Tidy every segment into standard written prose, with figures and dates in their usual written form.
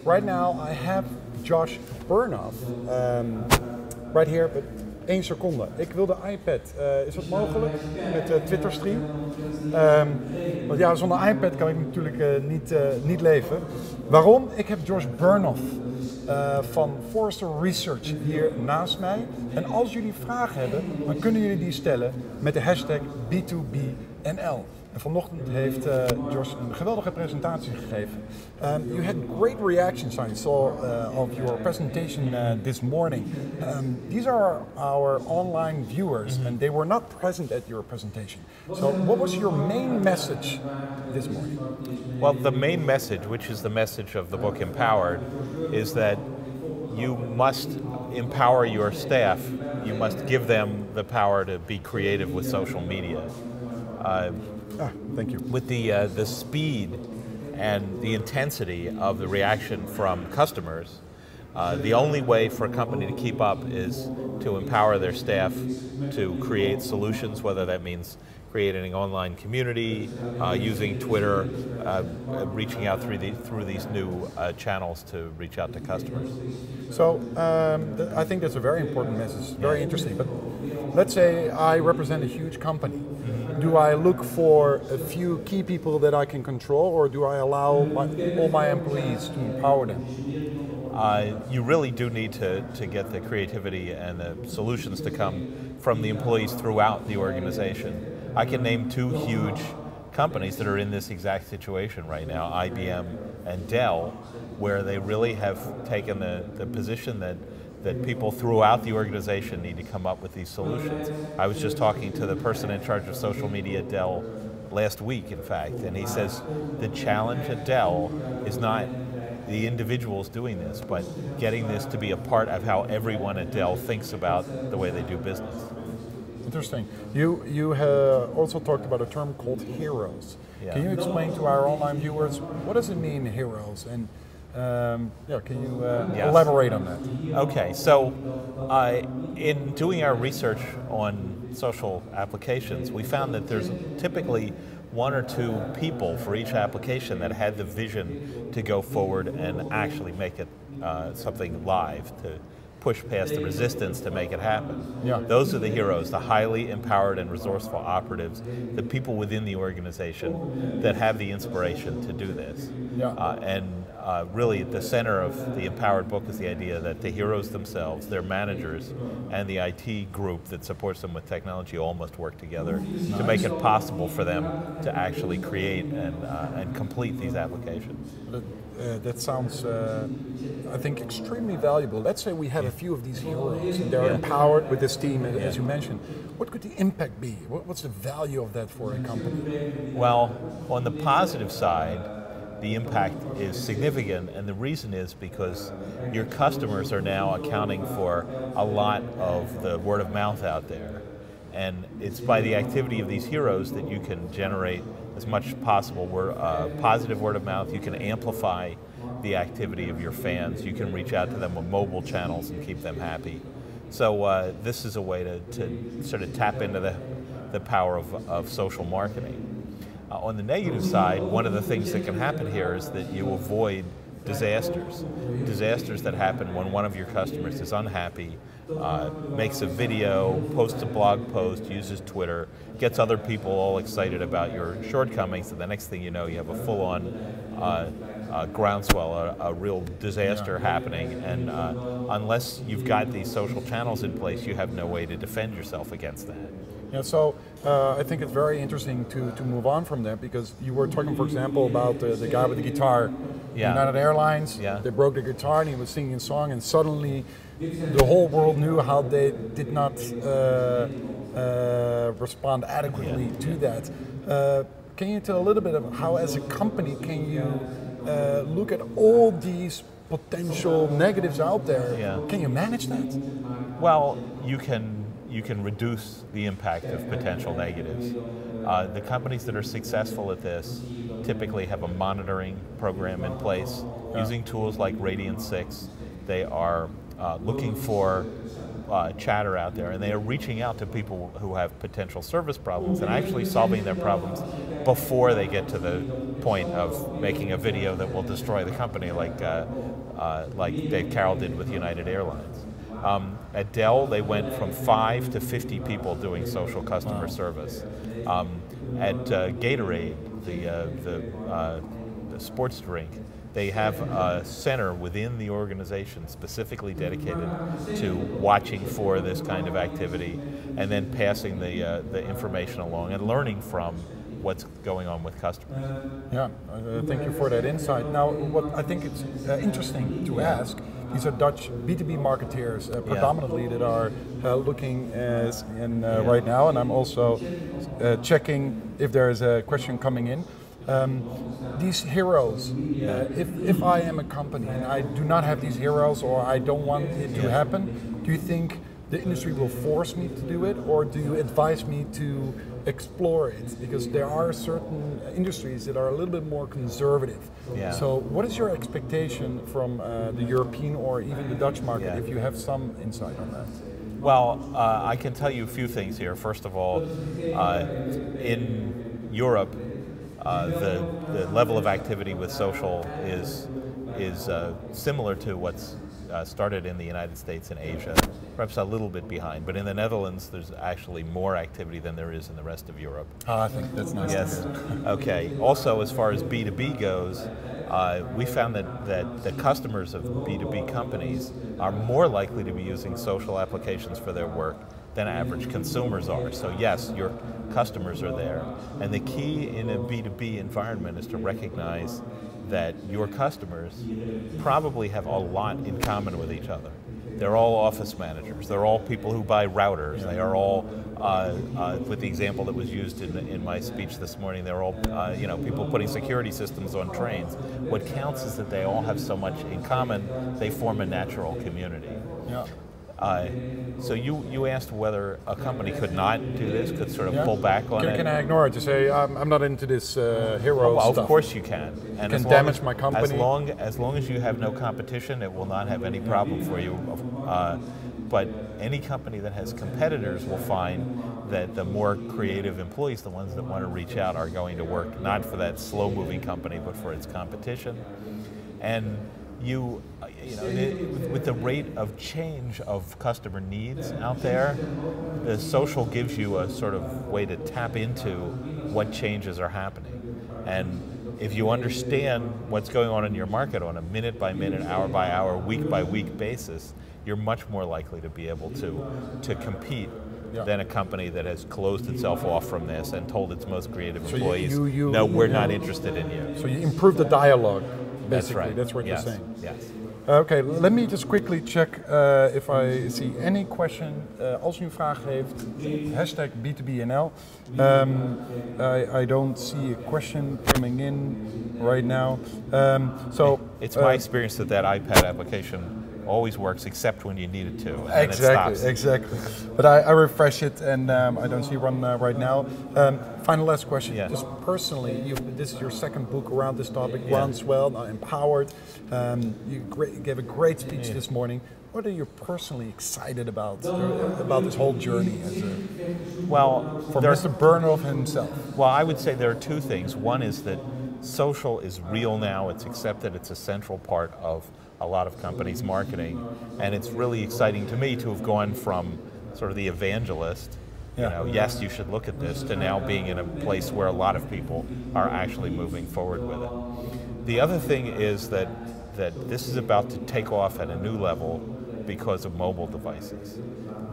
right now I have Josh Burnoff right here, but 1 seconde. Ik wil de iPad. Is dat mogelijk met de Twitter stream? Want ja, zonder iPad kan ik natuurlijk niet leven. Waarom? Ik heb Josh Burnoff van Forrester Research hier naast mij. En als jullie vragen hebben, dan kunnen jullie die stellen met de hashtag B2BNL. En vanochtend heeft Josh een geweldige presentatie gegeven. You had great reactions I saw of your presentation this morning. These are our online viewers and they were not present at your presentation. So what was your main message this morning? Well, the main message, which is the message of the book Empowered, is that you must empower your staff. You must give them the power to be creative with social media. Thank you. With the speed and the intensity of the reaction from customers, the only way for a company to keep up is to empower their staff to create solutions, whether that means creating an online community, using Twitter, reaching out through these new channels to reach out to customers. So I think that's a very important message, very interesting. But let's say I represent a huge company. Do I look for a few key people that I can control, or do I allow all my employees to empower them? You really do need to get the creativity and the solutions to come from the employees throughout the organization. I can name 2 huge companies that are in this exact situation right now, IBM and Dell, where they really have taken the position that people throughout the organization need to come up with these solutions. I was just talking to the person in charge of social media at Dell last week, in fact, and he says the challenge at Dell is not the individuals doing this, but getting this to be a part of how everyone at Dell thinks about the way they do business. Interesting. You also talked about a term called heroes. Yeah. Can you explain to our online viewers, what does it mean, heroes? And can you elaborate on that? Okay, so in doing our research on social applications, we found that there's typically 1 or 2 people for each application that had the vision to go forward and actually make it something live, to push past the resistance to make it happen. Yeah. Those are the heroes, the highly empowered and resourceful operatives, the people within the organization that have the inspiration to do this. Yeah. Really at the center of the Empowered book is the idea that the heroes themselves, their managers, and the IT group that supports them with technology all must work together to make it possible for them to actually create and complete these applications. That sounds, I think, extremely valuable. Let's say we have a few of these heroes and they're empowered with this team, as you mentioned. What could the impact be? What's the value of that for a company? Well, on the positive side, the impact is significant, and the reason is because your customers are now accounting for a lot of the word of mouth out there. And it's by the activity of these heroes that you can generate as much as possible positive word of mouth. You can amplify the activity of your fans. You can reach out to them with mobile channels and keep them happy. So this is a way to sort of tap into the power of social marketing. On the negative side, one of the things that can happen here is that you avoid disasters. Disasters that happen when one of your customers is unhappy, makes a video, posts a blog post, uses Twitter, gets other people all excited about your shortcomings, and the next thing you know, you have a full-on groundswell, a real disaster happening, and unless you've got these social channels in place, you have no way to defend yourself against that. Yeah, so I think it's very interesting to move on from that, because you were talking, for example, about the guy with the guitar. Yeah. United Airlines, they broke the guitar and he was singing a song, and suddenly the whole world knew how they did not respond adequately to that. Can you tell a little bit of how, as a company, can you look at all these potential negatives out there? Yeah. Can you manage that? Well, you can reduce the impact of potential negatives. The companies that are successful at this typically have a monitoring program in place using tools like Radian6. They are looking for chatter out there, and they are reaching out to people who have potential service problems and actually solving their problems before they get to the point of making a video that will destroy the company, like Dave Carroll did with United Airlines. At Dell, they went from 5 to 50 people doing social customer service. At Gatorade, the sports drink, they have a center within the organization specifically dedicated to watching for this kind of activity and then passing the information along and learning from what's going on with customers. Yeah, thank you for that insight. Now, what I think it's interesting to ask, these are Dutch B2B marketeers predominantly that are looking right now, and I'm also checking if there is a question coming in. These heroes, if I am a company and I do not have these heroes or I don't want it to happen, do you think the industry will force me to do it, or do you advise me to explore it? Because there are certain industries that are a little bit more conservative. Yeah. So what is your expectation from the European or even the Dutch market, if you have some insight on that? Well, I can tell you a few things here. First of all, in Europe, the level of activity with social is similar to what's started in the United States and Asia, perhaps a little bit behind. But in the Netherlands, there's actually more activity than there is in the rest of Europe. I think that's nice. Yes. Okay. Also, as far as B2B goes, we found that the customers of B2B companies are more likely to be using social applications for their work than average consumers are. So yes, your customers are there. And the key in a B2B environment is to recognize that your customers probably have a lot in common with each other. They're all office managers. They're all people who buy routers. They are all, with the example that was used in my speech this morning, they're all people putting security systems on trains. What counts is that they all have so much in common, they form a natural community. Yeah. So you asked whether a company could not do this, could sort of pull back on it. Can I ignore it to say I'm not into this hero stuff? Of Course you can. And can damage my company. As long as you have no competition, it will not have any problem for you. But any company that has competitors will find that the more creative employees, the ones that want to reach out, are going to work not for that slow-moving company, but for its competition. And with the rate of change of customer needs out there, the social gives you a sort of way to tap into what changes are happening. And if you understand what's going on in your market on a minute-by-minute, hour-by-hour, week-by-week basis, you're much more likely to be able to compete than a company that has closed itself off from this and told its most creative employees, no, we're not interested in you. So you improve the dialogue. Basically, that's right. That's what you're saying. Yes. Okay, let me just quickly check if I see any question. Als u een vraag heeft, hashtag B2BNL. I don't see a question coming in right now. It's my experience that iPad application always works except when you need it to, and exactly, it stops. Exactly. But I refresh it and I don't see one right now. Final last question. Yeah. Just personally, this is your second book around this topic, Groundswell, Empowered. You gave a great speech this morning. What are you personally excited about this whole journey? For Mr. Burnoff himself. Well, I would say there are two things. One is that social is real now. It's accepted. It's a central part of a lot of companies' marketing, and it's really exciting to me to have gone from sort of the evangelist, yes, you should look at this, to now being in a place where a lot of people are actually moving forward with it. The other thing is that this is about to take off at a new level because of mobile devices.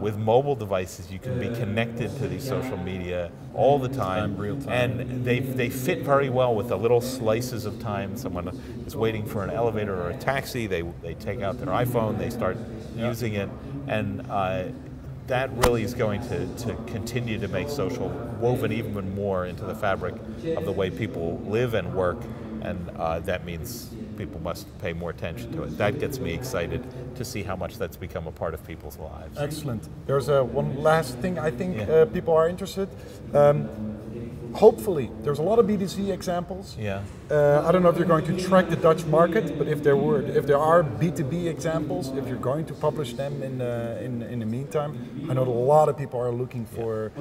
With mobile devices, you can be connected to these social media all the time, real time. And they fit very well with the little slices of time. Someone is waiting for an elevator or a taxi, they take out their iPhone, they start using it, and that really is going to continue to make social woven even more into the fabric of the way people live and work, and that means people must pay more attention to it. That gets me excited to see how much that's become a part of people's lives. Excellent. There's one last thing I think people are interested. hopefully, there's a lot of B2C examples. Yeah. I don't know if you're going to track the Dutch market, but if there are B2B examples, if you're going to publish them in the meantime, I know that a lot of people are looking for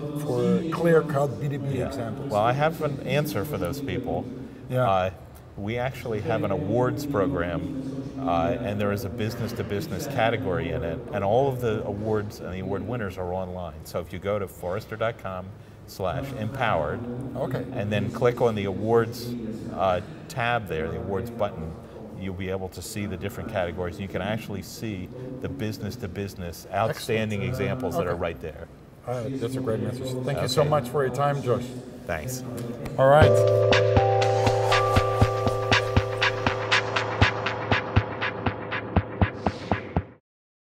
clear-cut B2B examples. Well, I have an answer for those people. Yeah. We actually have an awards program, and there is a business-to-business category in it, and all of the awards and the award winners are online. So if you go to Forrester.com/empowered, Okay. and then click on the awards tab there, the awards button, you'll be able to see the different categories. You can actually see the business-to-business outstanding examples that are right there. That's a great message. Thank you so much for your time, Josh. Thanks. All right.